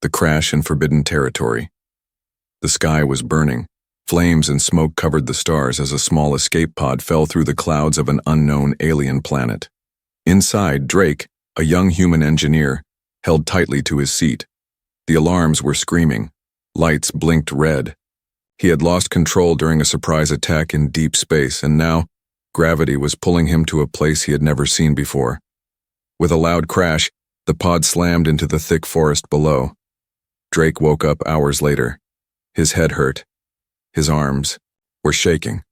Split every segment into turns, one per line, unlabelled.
The crash in forbidden territory. The sky was burning. Flames and smoke covered the stars as a small escape pod fell through the clouds of an unknown alien planet. Inside, Drake, a young human engineer, held tightly to his seat. The alarms were screaming. Lights blinked red. He had lost control during a surprise attack in deep space, and now gravity was pulling him to a place he had never seen before. With a loud crash, the pod slammed into the thick forest below. Drake woke up hours later. His head hurt. His arms were shaking.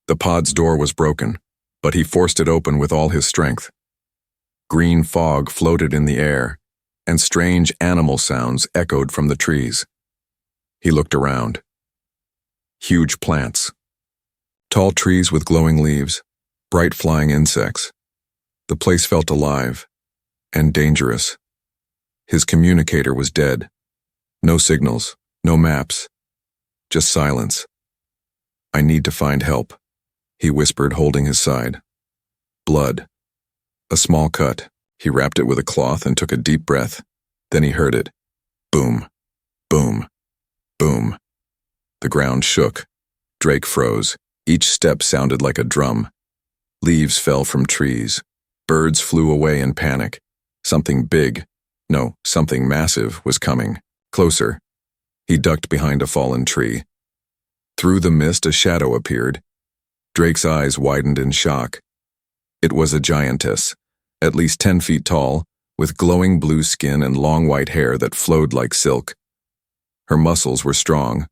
The pod's door was broken, but he forced it open with all his strength. Green fog floated in the air, and strange animal sounds echoed from the trees. He looked around. Huge plants. Tall trees with glowing leaves, bright flying insects. The place felt alive and dangerous. His communicator was dead. No signals, no maps, just silence. "I need to find help," he whispered, holding his side. Blood. A small cut. He wrapped it with a cloth and took a deep breath. Then he heard it. Boom, boom, boom. The ground shook. Drake froze. Each step sounded like a drum. Leaves fell from trees. Birds flew away in panic. Something big, no, something massive was coming. Closer. He ducked behind a fallen tree. Through the mist, a shadow appeared. Drake's eyes widened in shock. It was a giantess, at least 10 feet tall, with glowing blue skin and long white hair that flowed like silk. Her muscles were strong,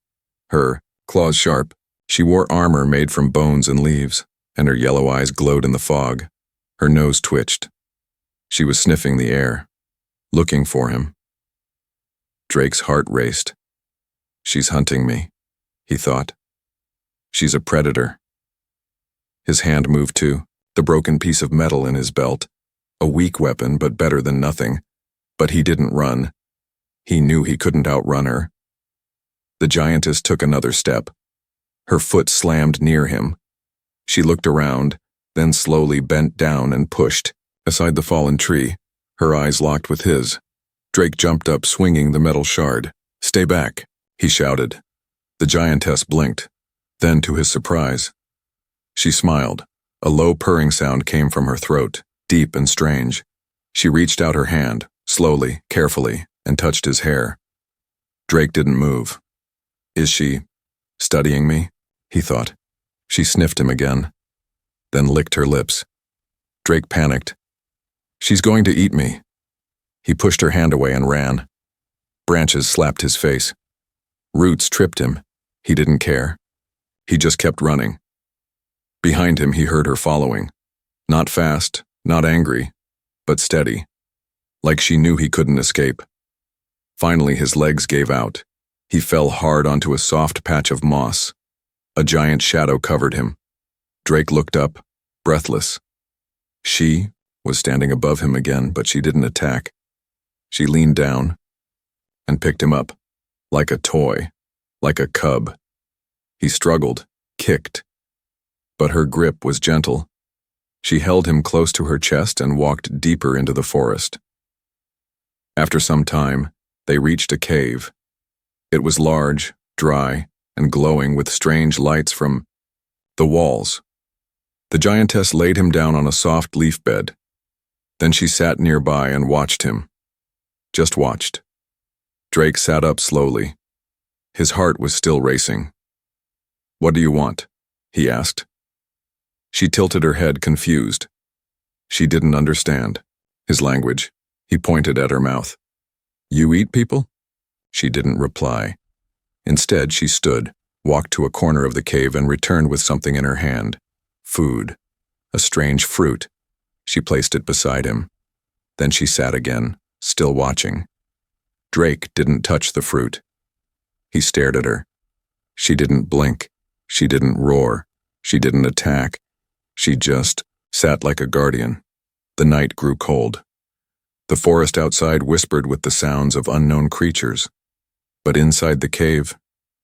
her claws sharp. She wore armor made from bones and leaves, and her yellow eyes glowed in the fog. Her nose twitched. She was sniffing the air, looking for him. Drake's heart raced. "She's hunting me," he thought. "She's a predator." His hand moved too, the broken piece of metal in his belt. A weak weapon, but better than nothing. But he didn't run. He knew he couldn't outrun her. The giantess took another step. Her foot slammed near him. She looked around, then slowly bent down and pushed aside the fallen tree, her eyes locked with his. Drake jumped up, swinging the metal shard. "Stay back," he shouted. The giantess blinked. Then, to his surprise, she smiled. A low purring sound came from her throat, deep and strange. She reached out her hand, slowly, carefully, and touched his hair. Drake didn't move. "Is she studying me?" he thought. She sniffed him again, then licked her lips. Drake panicked. "She's going to eat me." He pushed her hand away and ran. Branches slapped his face. Roots tripped him. He didn't care. He just kept running. Behind him, he heard her following. Not fast, not angry, but steady. Like she knew he couldn't escape. Finally, his legs gave out. He fell hard onto a soft patch of moss. A giant shadow covered him. Drake looked up, breathless. She was standing above him again, but she didn't attack. She leaned down and picked him up, like a toy, like a cub. He struggled, kicked, but her grip was gentle. She held him close to her chest and walked deeper into the forest. After some time, they reached a cave. It was large, dry, and glowing with strange lights from the walls. The giantess laid him down on a soft leaf bed. Then she sat nearby and watched him. Just watched. Drake sat up slowly. His heart was still racing. "What do you want?" he asked. She tilted her head, confused. She didn't understand his language. He pointed at her mouth. "You eat people?" She didn't reply. Instead, she stood, walked to a corner of the cave, and returned with something in her hand. Food. A strange fruit. She placed it beside him. Then she sat again, still watching. Drake didn't touch the fruit. He stared at her. She didn't blink. She didn't roar. She didn't attack. She just sat like a guardian. The night grew cold. The forest outside whispered with the sounds of unknown creatures. But inside the cave,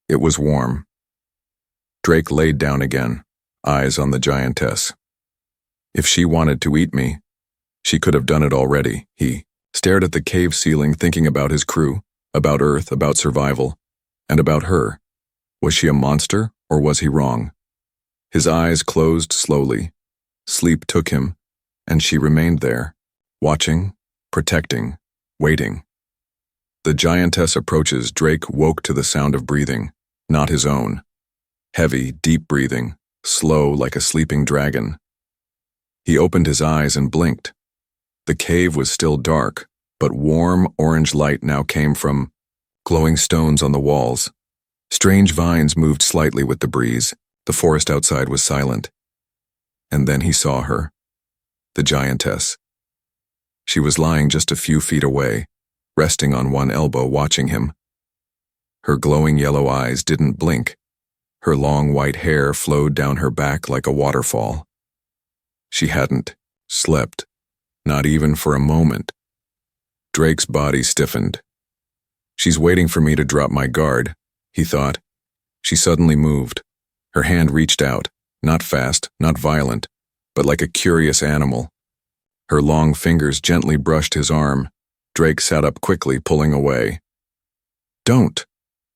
it was warm. Drake laid down again, eyes on the giantess. If she wanted to eat me, she could have done it already, he stared stared at the cave ceiling, thinking about his crew, about Earth, about survival, and about her. Was she a monster, or was he wrong? His eyes closed slowly. Sleep took him, and she remained there, watching, protecting, waiting. The giantess approaches. Drake woke to the sound of breathing, not his own. Heavy, deep breathing, slow like a sleeping dragon. He opened his eyes and blinked. The cave was still dark, but warm orange light now came from glowing stones on the walls. Strange vines moved slightly with the breeze. The forest outside was silent. And then he saw her, the giantess. She was lying just a few feet away, resting on one elbow, watching him. Her glowing yellow eyes didn't blink. Her long white hair flowed down her back like a waterfall. She hadn't slept, not even for a moment. Drake's body stiffened. She's waiting for me to drop my guard, he thought. She suddenly moved. Her hand reached out, not fast, not violent, but like a curious animal. Her long fingers gently brushed his arm. Drake sat up quickly, pulling away. "Don't!"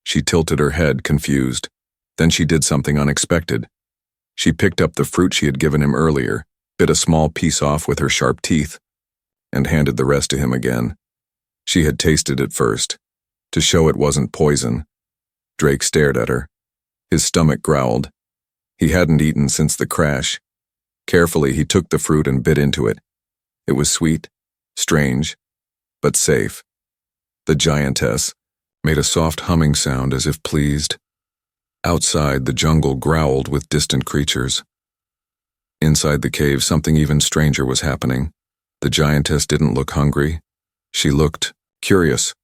She tilted her head, confused. Then she did something unexpected. She picked up the fruit she had given him earlier, bit a small piece off with her sharp teeth, and handed the rest to him again. She had tasted it first, to show it wasn't poison. Drake stared at her. His stomach growled. He hadn't eaten since the crash. Carefully, he took the fruit and bit into it. It was sweet, strange, but safe. The giantess made a soft humming sound as if pleased. Outside, the jungle growled with distant creatures. Inside the cave, something even stranger was happening. The giantess didn't look hungry. She looked curious.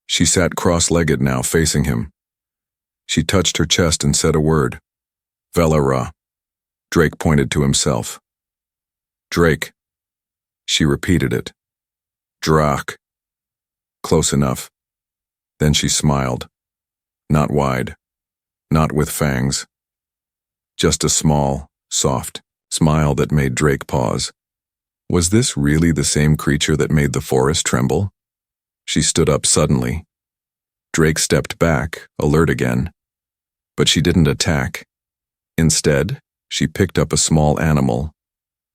She sat cross-legged now, facing him. She touched her chest and said a word. "Velara." Drake pointed to himself. "Drake." She repeated it. "Drak." Close enough. Then she smiled. Not wide. Not with fangs. Just a small, soft smile that made Drake pause. Was this really the same creature that made the forest tremble? She stood up suddenly. Drake stepped back, alert again. But she didn't attack. Instead, she picked up a small animal,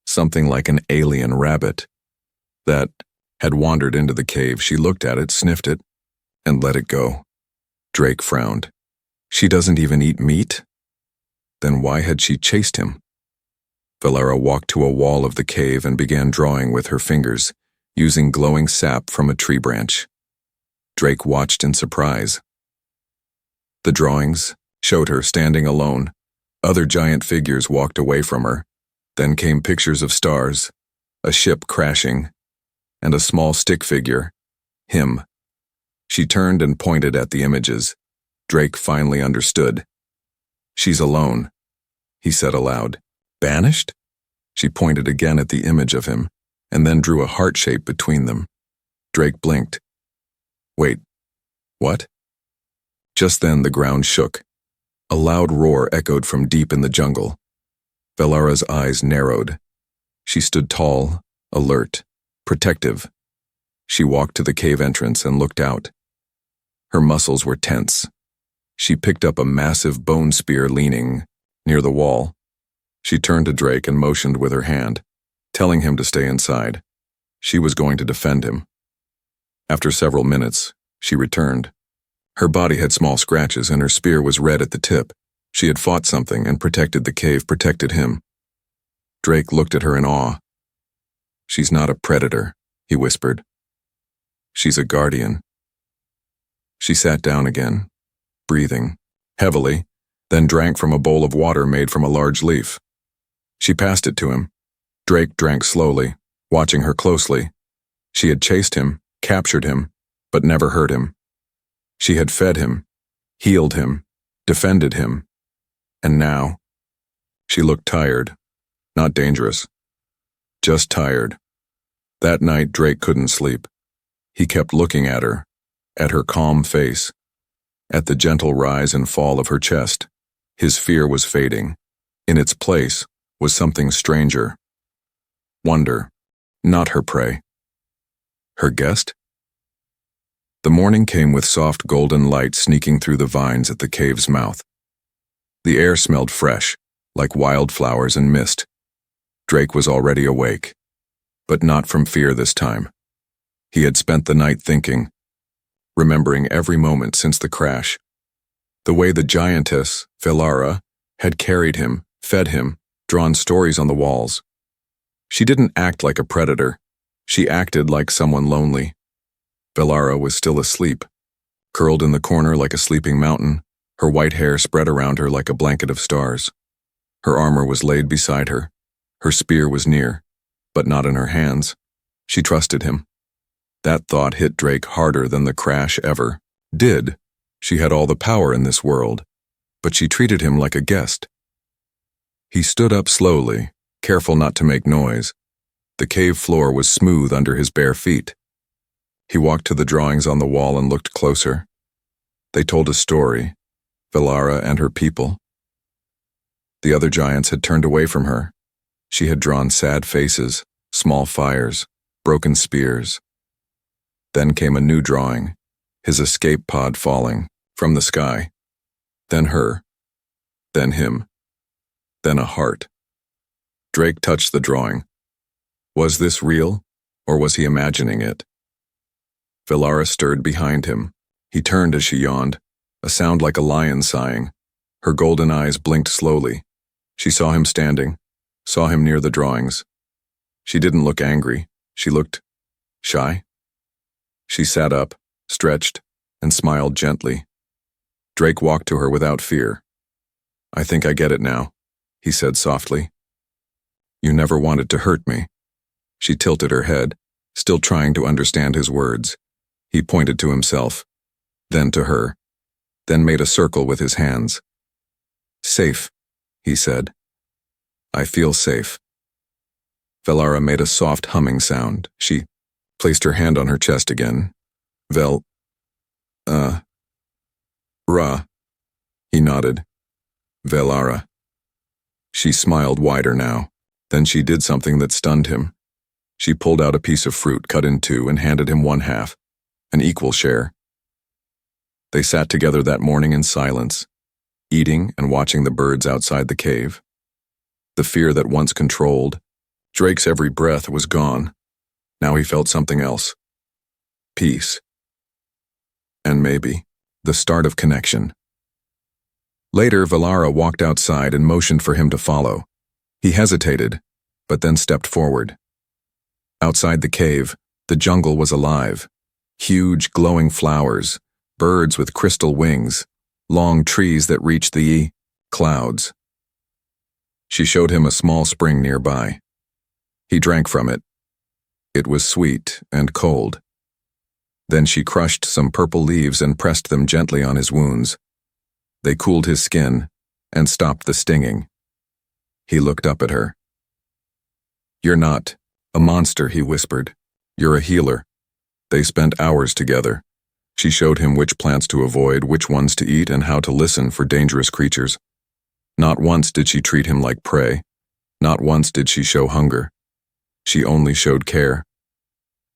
something like an alien rabbit, that had wandered into the cave. She looked at it, sniffed it, and let it go. Drake frowned. She doesn't even eat meat? Then why had she chased him? Velara walked to a wall of the cave and began drawing with her fingers, using glowing sap from a tree branch. Drake watched in surprise. The drawings showed her standing alone. Other giant figures walked away from her. Then came pictures of stars, a ship crashing, and a small stick figure, him. She turned and pointed at the images. Drake finally understood. "She's alone," he said aloud. "Banished?" She pointed again at the image of him, and then drew a heart shape between them. Drake blinked. "Wait, what?" Just then the ground shook. A loud roar echoed from deep in the jungle. Velara's eyes narrowed. She stood tall, alert, protective. She walked to the cave entrance and looked out. Her muscles were tense. She picked up a massive bone spear leaning near the wall. She turned to Drake and motioned with her hand, telling him to stay inside. She was going to defend him. After several minutes, she returned. Her body had small scratches and her spear was red at the tip. She had fought something and protected the cave, protected him. Drake looked at her in awe. "She's not a predator," he whispered. "She's a guardian." She sat down again, breathing heavily, then drank from a bowl of water made from a large leaf. She passed it to him. Drake drank slowly, watching her closely. She had chased him, captured him, but never hurt him. She had fed him, healed him, defended him. And now, she looked tired, not dangerous, just tired. That night, Drake couldn't sleep. He kept looking at her calm face, at the gentle rise and fall of her chest. His fear was fading. In its place was something stranger. Wonder, not her prey. Her guest? The morning came with soft golden light sneaking through the vines at the cave's mouth. The air smelled fresh, like wildflowers and mist. Drake was already awake, but not from fear this time. He had spent the night thinking, remembering every moment since the crash. The way the giantess, Velara, had carried him, fed him, drawn stories on the walls. She didn't act like a predator. She acted like someone lonely. Velara was still asleep, curled in the corner like a sleeping mountain, her white hair spread around her like a blanket of stars. Her armor was laid beside her. Her spear was near, but not in her hands. She trusted him. That thought hit Drake harder than the crash ever did. She had all the power in this world, but she treated him like a guest. He stood up slowly, careful not to make noise. The cave floor was smooth under his bare feet. He walked to the drawings on the wall and looked closer. They told a story, Velara and her people. The other giants had turned away from her. She had drawn sad faces, small fires, broken spears. Then came a new drawing, his escape pod falling from the sky. Then her. Then him. Then a heart. Drake touched the drawing. Was this real, or was he imagining it? Velara stirred behind him. He turned as she yawned, a sound like a lion sighing. Her golden eyes blinked slowly. She saw him standing, saw him near the drawings. She didn't look angry. She looked shy. She sat up, stretched, and smiled gently. Drake walked to her without fear. "I think I get it now," he said softly. "You never wanted to hurt me." She tilted her head, still trying to understand his words. He pointed to himself, then to her, then made a circle with his hands. "Safe," he said. "I feel safe." Velara made a soft humming sound. She placed her hand on her chest again. Ra. He nodded. Velara. She smiled wider now. Then she did something that stunned him. She pulled out a piece of fruit cut in two and handed him one half, an equal share. They sat together that morning in silence, eating and watching the birds outside the cave. The fear that once controlled Drake's every breath was gone. Now he felt something else. Peace. And maybe the start of connection. Later, Velara walked outside and motioned for him to follow. He hesitated, but then stepped forward. Outside the cave, the jungle was alive. Huge, glowing flowers, birds with crystal wings, long trees that reached the clouds. She showed him a small spring nearby. He drank from it. It was sweet and cold. Then she crushed some purple leaves and pressed them gently on his wounds. They cooled his skin and stopped the stinging. He looked up at her. "You're not a monster," he whispered. "You're a healer." They spent hours together. She showed him which plants to avoid, which ones to eat, and how to listen for dangerous creatures. Not once did she treat him like prey. Not once did she show hunger. She only showed care.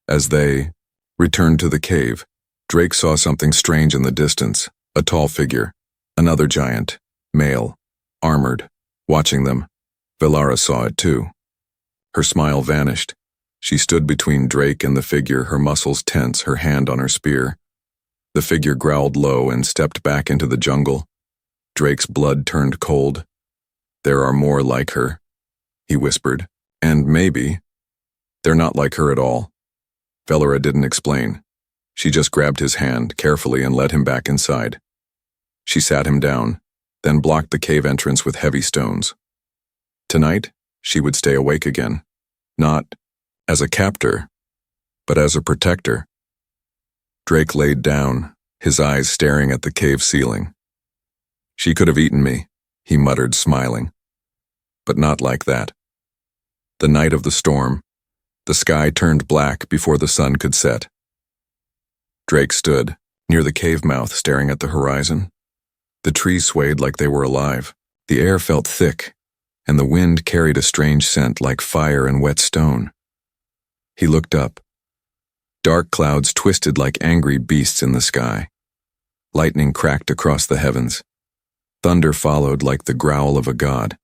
As they returned to the cave, Drake saw something strange in the distance, a tall figure, another giant, male, armored, watching them. Velara saw it too. Her smile vanished. She stood between Drake and the figure, her muscles tense, her hand on her spear. The figure growled low and stepped back into the jungle. Drake's blood turned cold. "There are more like her," he whispered. "And maybe they're not like her at all." Velara didn't explain. She just grabbed his hand carefully and led him back inside. She sat him down, then blocked the cave entrance with heavy stones. Tonight, she would stay awake again, not as a captor, but as a protector. Drake laid down, his eyes staring at the cave ceiling. "She could have eaten me," he muttered, smiling. "But not like that." The night of the storm, the sky turned black before the sun could set. Drake stood near the cave mouth, staring at the horizon. The trees swayed like they were alive. The air felt thick, and the wind carried a strange scent like fire and wet stone. He looked up. Dark clouds twisted like angry beasts in the sky. Lightning cracked across the heavens. Thunder followed like the growl of a god.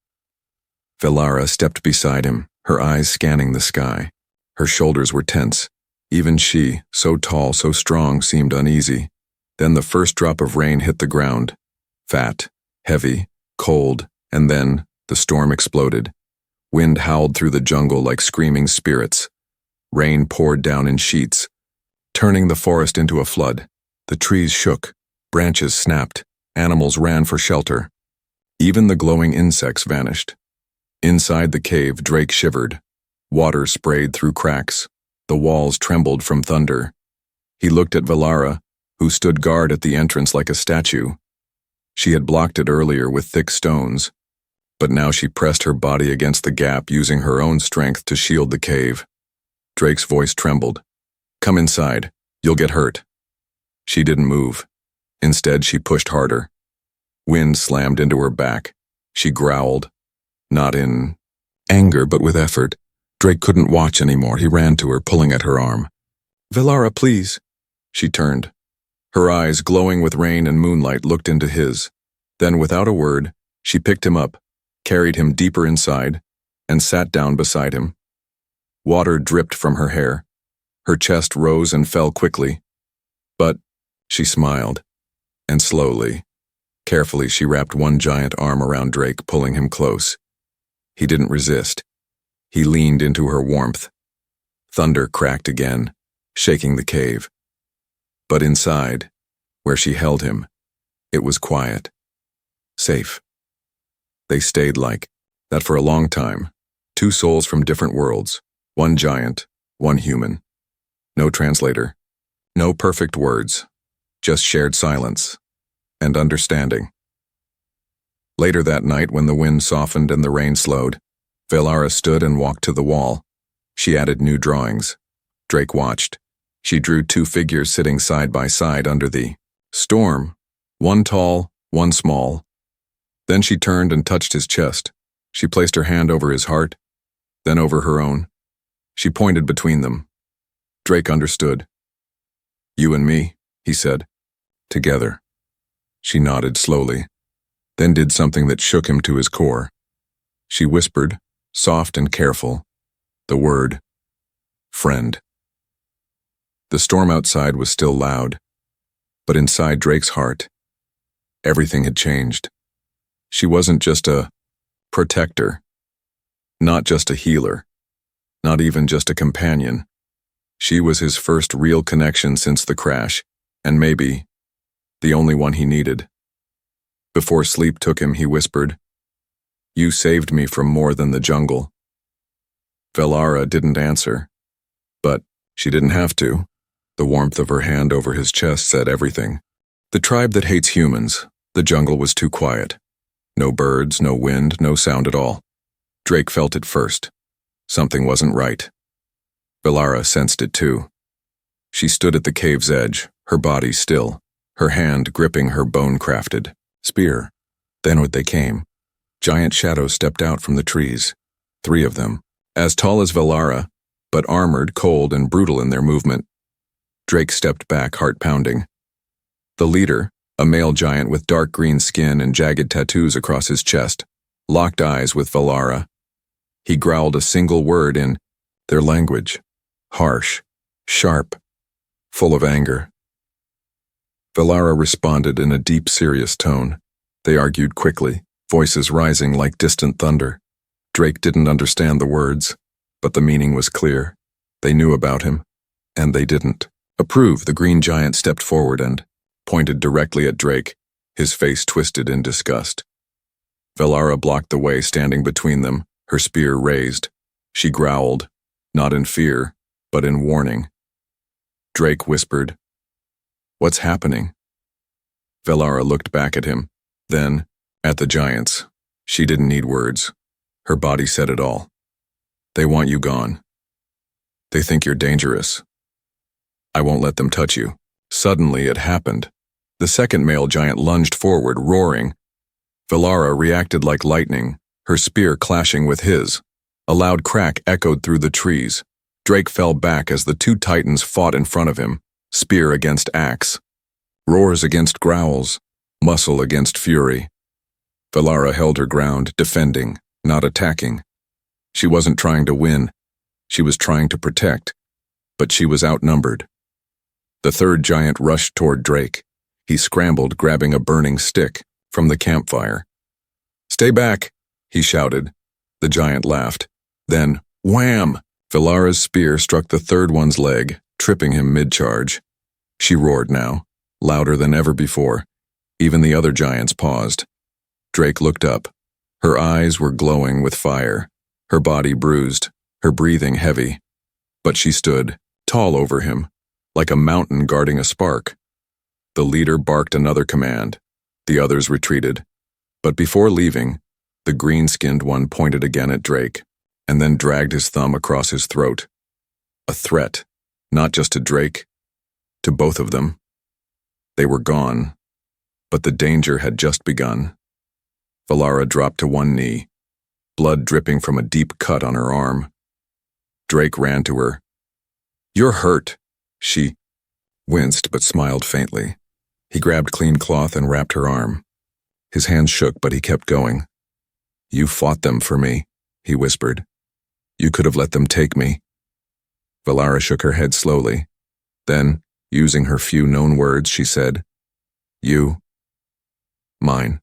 Velara stepped beside him, her eyes scanning the sky. Her shoulders were tense. Even she, so tall, so strong, seemed uneasy. Then the first drop of rain hit the ground. Fat, heavy, cold, and then the storm exploded. Wind howled through the jungle like screaming spirits. Rain poured down in sheets, turning the forest into a flood. The trees shook, branches snapped, animals ran for shelter. Even the glowing insects vanished. Inside the cave, Drake shivered. Water sprayed through cracks. The walls trembled from thunder. He looked at Velara, who stood guard at the entrance like a statue. She had blocked it earlier with thick stones, but now she pressed her body against the gap, using her own strength to shield the cave. Drake's voice trembled. "Come inside. You'll get hurt." She didn't move. Instead, she pushed harder. Wind slammed into her back. She growled, not in anger, but with effort. Drake couldn't watch anymore. He ran to her, pulling at her arm. "Velara, please." She turned. Her eyes, glowing with rain and moonlight, looked into his. Then, without a word, she picked him up, carried him deeper inside, and sat down beside him. Water dripped from her hair. Her chest rose and fell quickly. But she smiled, and slowly, carefully, she wrapped one giant arm around Drake, pulling him close. He didn't resist. He leaned into her warmth. Thunder cracked again, shaking the cave. But inside, where she held him, it was quiet. Safe. They stayed like that for a long time. Two souls from different worlds. One giant, one human. No translator. No perfect words. Just shared silence. And understanding. Later that night, when the wind softened and the rain slowed, Velara stood and walked to the wall. She added new drawings. Drake watched. She drew two figures sitting side by side under the storm, one tall, one small. Then she turned and touched his chest. She placed her hand over his heart, then over her own. She pointed between them. Drake understood. "You and me," he said. "Together." She nodded slowly, then did something that shook him to his core. She whispered, soft and careful, the word, "friend." The storm outside was still loud, but inside Drake's heart, everything had changed. She wasn't just a protector, not just a healer, not even just a companion. She was his first real connection since the crash, and maybe the only one he needed. Before sleep took him, he whispered, "You saved me from more than the jungle." Velara didn't answer, but she didn't have to. The warmth of her hand over his chest said everything. The tribe that hates humans, the jungle was too quiet. No birds, no wind, no sound at all. Drake felt it first. Something wasn't right. Velara sensed it too. She stood at the cave's edge, her body still, her hand gripping her bone-crafted spear. Then they came. Giant shadows stepped out from the trees. 3 of them, as tall as Velara, but armored, cold, and brutal in their movement. Drake stepped back, heart pounding. The leader, a male giant with dark green skin and jagged tattoos across his chest, locked eyes with Velara. He growled a single word in their language, harsh, sharp, full of anger. Velara responded in a deep, serious tone. They argued quickly, voices rising like distant thunder. Drake didn't understand the words, but the meaning was clear. They knew about him, and they didn't approve. The green giant stepped forward and pointed directly at Drake, his face twisted in disgust. Velara blocked the way, standing between them, her spear raised. She growled, not in fear, but in warning. Drake whispered, "What's happening?" Velara looked back at him, then at the giants. She didn't need words. Her body said it all. "They want you gone. They think you're dangerous. I won't let them touch you." Suddenly it happened. The second male giant lunged forward, roaring. Velara reacted like lightning, her spear clashing with his. A loud crack echoed through the trees. Drake fell back as the two titans fought in front of him, spear against axe. Roars against growls, muscle against fury. Valara held her ground, defending, not attacking. She wasn't trying to win. She was trying to protect, but she was outnumbered. The third giant rushed toward Drake. He scrambled, grabbing a burning stick from the campfire. "Stay back," he shouted. The giant laughed. Then, wham! Valara's spear struck the third one's leg, tripping him mid-charge. She roared now, louder than ever before. Even the other giants paused. Drake looked up. Her eyes were glowing with fire, her body bruised, her breathing heavy. But she stood, tall over him, like a mountain guarding a spark. The leader barked another command. The others retreated. But before leaving, the green-skinned one pointed again at Drake, and then dragged his thumb across his throat. A threat, not just to Drake, to both of them. They were gone, but the danger had just begun. Valara dropped to one knee, blood dripping from a deep cut on her arm. Drake ran to her. "You're hurt." She winced but smiled faintly. He grabbed clean cloth and wrapped her arm. His hands shook, but he kept going. "You fought them for me," he whispered. "You could have let them take me." Valara shook her head slowly. Then, using her few known words, she said, "You, mine."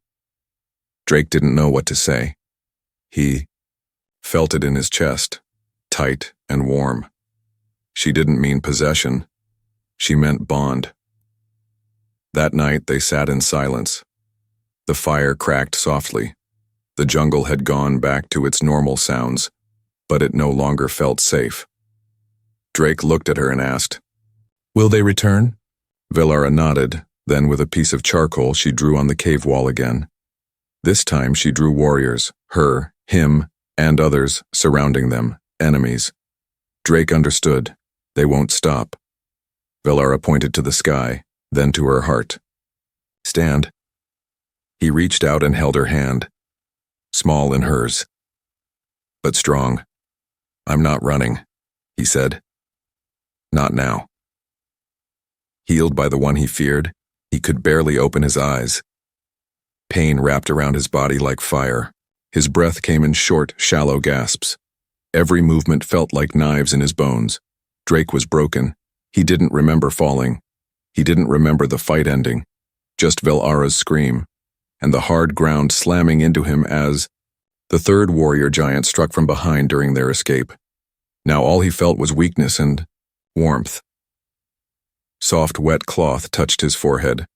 Drake didn't know what to say. He felt it in his chest, tight and warm. She didn't mean possession. She meant bond. That night they sat in silence. The fire cracked softly. The jungle had gone back to its normal sounds, but it no longer felt safe. Drake looked at her and asked, "Will they return?" Valara nodded, then with a piece of charcoal she drew on the cave wall again. This time she drew warriors, her, him, and others surrounding them, enemies. Drake understood. They won't stop. Valara pointed to the sky, then to her heart. "Stand." He reached out and held her hand, small in hers, but strong. "I'm not running," he said. "Not now." Healed by the one he feared, he could barely open his eyes. Pain wrapped around his body like fire. His breath came in short, shallow gasps. Every movement felt like knives in his bones. Drake was broken. He didn't remember falling. He didn't remember the fight ending. Just Valara's scream, and the hard ground slamming into him as the third warrior giant struck from behind during their escape. Now all he felt was weakness and warmth. Soft, wet cloth touched his forehead.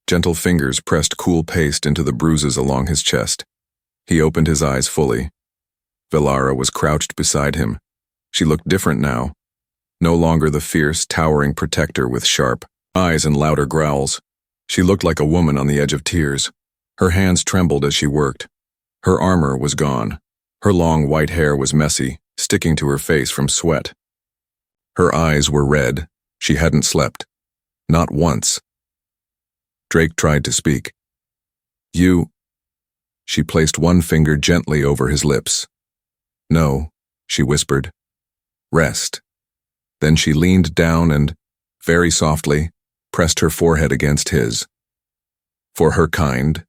Gentle fingers pressed cool paste into the bruises along his chest. He opened his eyes fully. Valara was crouched beside him. She looked different now. No longer the fierce, towering protector with sharp eyes and louder growls. She looked like a woman on the edge of tears. Her hands trembled as she worked. Her armor was gone. Her long white hair was messy, sticking to her face from sweat. Her eyes were red. She hadn't slept. Not once. Drake tried to speak. "You..." She placed one finger gently over his lips. "No," she whispered. "Rest." Then she leaned down and, very softly, pressed her forehead against his. For her kind,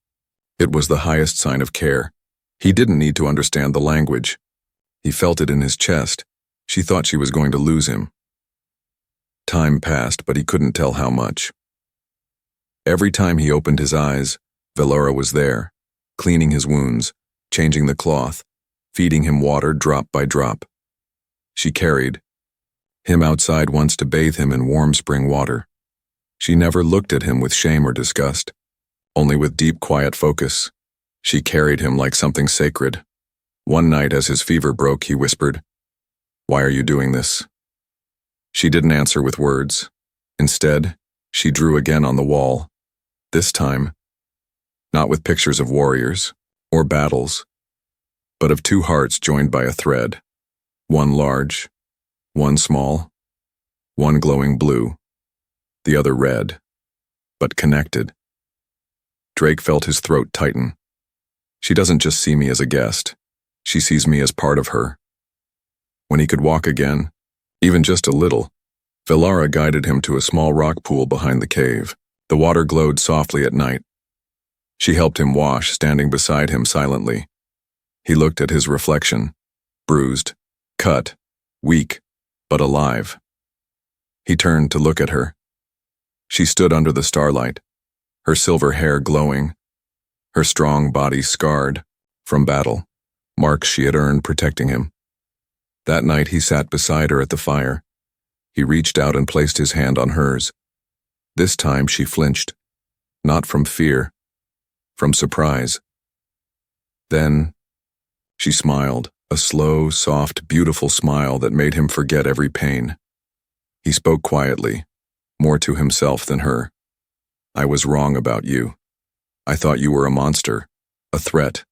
it was the highest sign of care. He didn't need to understand the language. He felt it in his chest. She thought she was going to lose him. Time passed, but he couldn't tell how much. Every time he opened his eyes, Valara was there, cleaning his wounds, changing the cloth, feeding him water drop by drop. She carried him outside once to bathe him in warm spring water. She never looked at him with shame or disgust, only with deep, quiet focus. She carried him like something sacred. One night as his fever broke, he whispered, "Why are you doing this?" She didn't answer with words. Instead, she drew again on the wall. This time, not with pictures of warriors or battles, but of two hearts joined by a thread. One large, one small, one glowing blue, the other red, but connected. Drake felt his throat tighten. She doesn't just see me as a guest. She sees me as part of her. When he could walk again, Even just a little. Velara guided him to a small rock pool behind the cave. The water glowed softly at night. She helped him wash, standing beside him silently. He looked at his reflection, bruised, cut, weak, but alive. He turned to look at her. She stood under the starlight, her silver hair glowing, her strong body scarred from battle, marks she had earned protecting him. That night he sat beside her at the fire. He reached out and placed his hand on hers. This time she flinched, not from fear, from surprise. Then she smiled, a slow, soft, beautiful smile that made him forget every pain. He spoke quietly, more to himself than her. I was wrong about you. I thought you were a monster, a threat,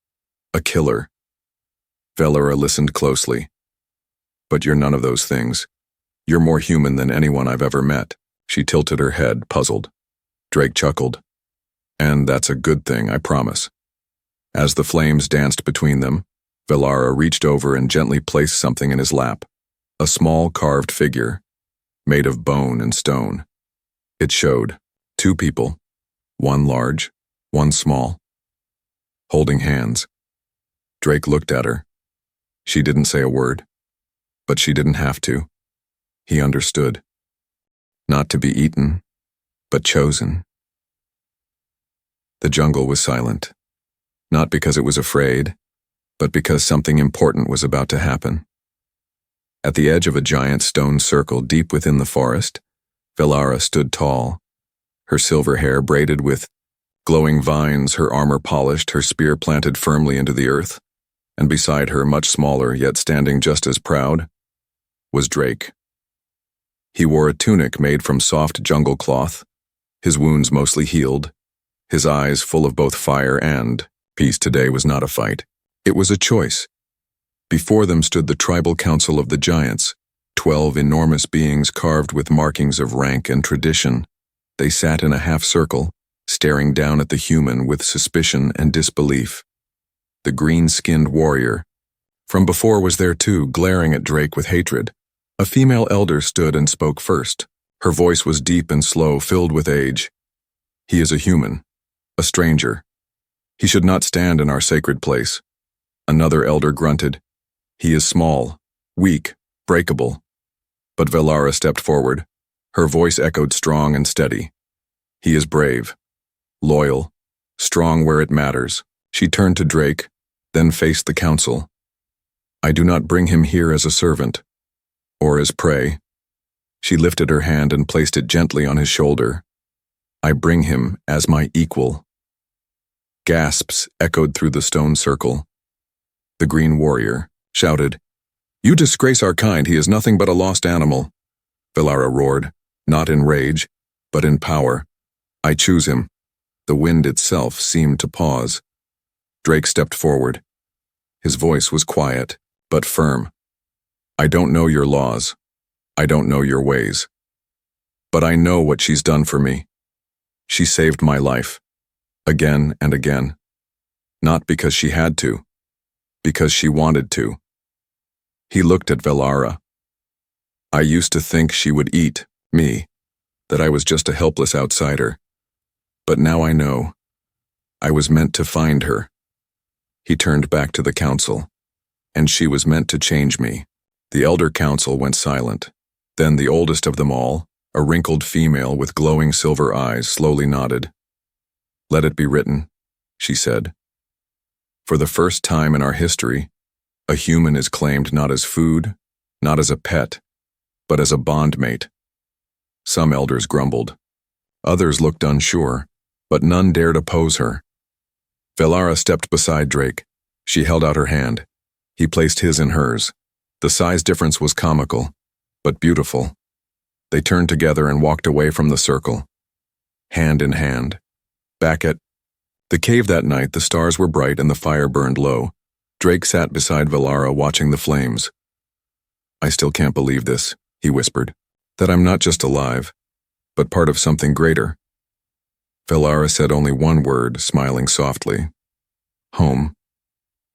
a killer. Velara listened closely. But you're none of those things. You're more human than anyone I've ever met. She tilted her head, puzzled. Drake chuckled. And that's a good thing, I promise. As the flames danced between them, Velara reached over and gently placed something in his lap. A small carved figure, made of bone and stone. It showed 2 people, one large, one small, holding hands. Drake looked at her. She didn't say a word, but she didn't have to. He understood. Not to be eaten, but chosen. The jungle was silent, not because it was afraid, but because something important was about to happen. At the edge of a giant stone circle deep within the forest, Velara stood tall, her silver hair braided with glowing vines, her armor polished, her spear planted firmly into the earth, and beside her, much smaller yet standing just as proud, was Drake. He wore a tunic made from soft jungle cloth, his wounds mostly healed, his eyes full of both fire and peace. Today was not a fight. It was a choice. Before them stood the tribal council of the giants, 12 enormous beings carved with markings of rank and tradition. They sat in a half-circle, staring down at the human with suspicion and disbelief. The green-skinned warrior from before was there too, glaring at Drake with hatred. A female elder stood and spoke first. Her voice was deep and slow, filled with age. He is a human, a stranger. He should not stand in our sacred place. Another elder grunted. He is small, weak, breakable. But Velara stepped forward. Her voice echoed strong and steady. He is brave, loyal, strong where it matters. She turned to Drake, then faced the council. I do not bring him here as a servant, or as prey. She lifted her hand and placed it gently on his shoulder. I bring him as my equal. Gasps echoed through the stone circle. The green warrior shouted, You disgrace our kind, he is nothing but a lost animal. Velara roared, not in rage, but in power. I choose him. The wind itself seemed to pause. Drake stepped forward. His voice was quiet, but firm. I don't know your laws. I don't know your ways. But I know what she's done for me. She saved my life. Again and again. Not because she had to. Because she wanted to. He looked at Velara. I used to think she would eat me, that I was just a helpless outsider. But now I know. I was meant to find her. He turned back to the council. And she was meant to change me. The elder council went silent. Then the oldest of them all, a wrinkled female with glowing silver eyes, slowly nodded. Let it be written, she said. For the first time in our history, a human is claimed not as food, not as a pet, but as a bondmate. Some elders grumbled. Others looked unsure, but none dared oppose her. Velara stepped beside Drake. She held out her hand. He placed his in hers. The size difference was comical, but beautiful. They turned together and walked away from the circle, hand in hand. Back at the cave that night, the stars were bright and the fire burned low. Drake sat beside Velara watching the flames. I still can't believe this, he whispered, that I'm not just alive, but part of something greater. Velara said only one word, smiling softly. Home.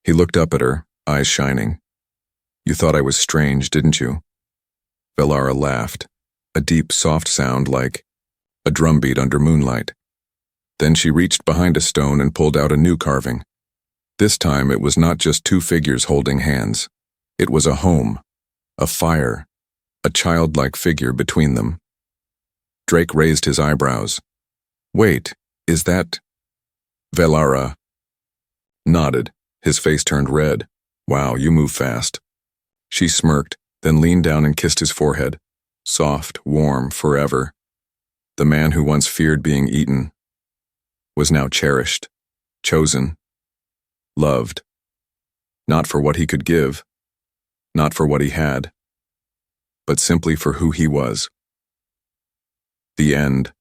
He looked up at her, eyes shining. You thought I was strange, didn't you? Velara laughed, a deep, soft sound like a drumbeat under moonlight. Then she reached behind a stone and pulled out a new carving. This time it was not just two figures holding hands. It was a home, a fire, a childlike figure between them. Drake raised his eyebrows. Wait, is that... Velara nodded. His face turned red. Wow, you move fast. She smirked, then leaned down and kissed his forehead. Soft, warm, forever. The man who once feared being eaten was now cherished, chosen, loved. Not for what he could give, not for what he had, but simply for who he was. The end.